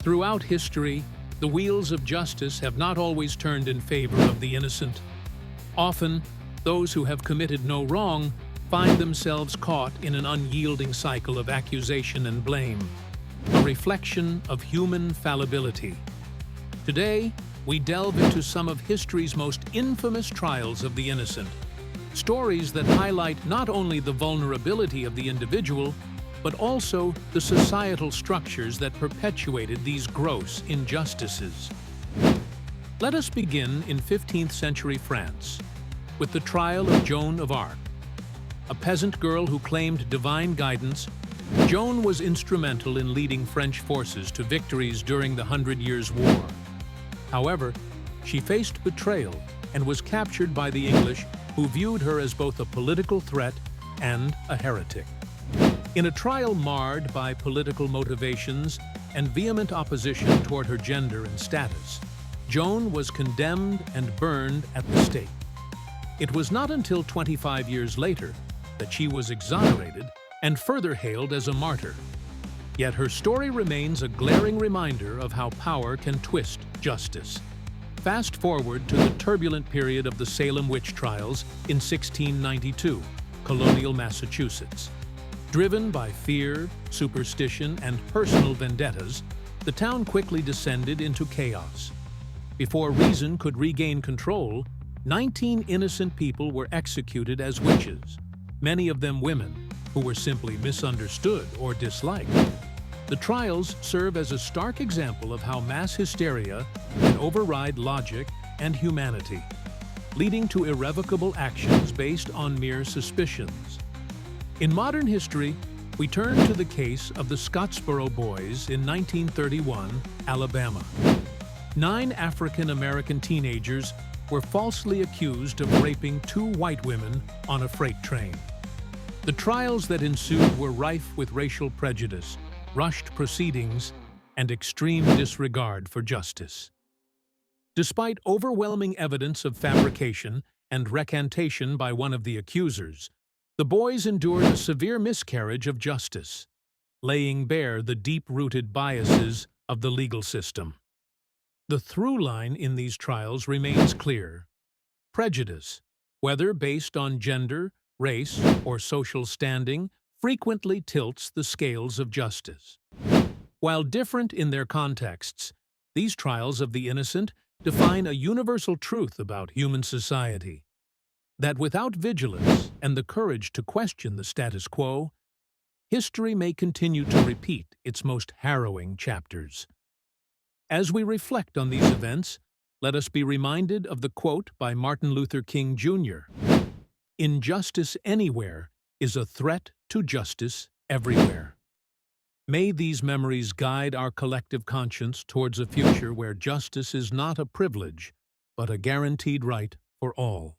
Throughout history, the wheels of justice have not always turned in favor of the innocent. Often, those who have committed no wrong find themselves caught in an unyielding cycle of accusation and blame, a reflection of human fallibility. Today, we delve into some of history's most infamous trials of the innocent, stories that highlight not only the vulnerability of the individual, but also the societal structures that perpetuated these gross injustices. Let us begin in 15th century France with the trial of Joan of Arc. A peasant girl who claimed divine guidance, Joan was instrumental in leading French forces to victories during the Hundred Years' War. However, she faced betrayal and was captured by the English, who viewed her as both a political threat and a heretic. In a trial marred by political motivations and vehement opposition toward her gender and status, Joan was condemned and burned at the stake. It was not until 25 years later that she was exonerated and further hailed as a martyr. Yet her story remains a glaring reminder of how power can twist justice. Fast forward to the turbulent period of the Salem witch trials in 1692, colonial Massachusetts. Driven by fear, superstition, and personal vendettas, the town quickly descended into chaos. Before reason could regain control, 19 innocent people were executed as witches, many of them women, who were simply misunderstood or disliked. The trials serve as a stark example of how mass hysteria can override logic and humanity, leading to irrevocable actions based on mere suspicions. In modern history, we turn to the case of the Scottsboro Boys in 1931, Alabama. 9 African-American teenagers were falsely accused of raping 2 white women on a freight train. The trials that ensued were rife with racial prejudice, rushed proceedings, and extreme disregard for justice. Despite overwhelming evidence of fabrication and recantation by one of the accusers, the boys endured a severe miscarriage of justice, laying bare the deep-rooted biases of the legal system. The through line in these trials remains clear. Prejudice, whether based on gender, race, or social standing, frequently tilts the scales of justice. While different in their contexts, these trials of the innocent define a universal truth about human society: that without vigilance and the courage to question the status quo, history may continue to repeat its most harrowing chapters. As we reflect on these events, let us be reminded of the quote by Martin Luther King Jr., "Injustice anywhere is a threat to justice everywhere." May these memories guide our collective conscience towards a future where justice is not a privilege, but a guaranteed right for all.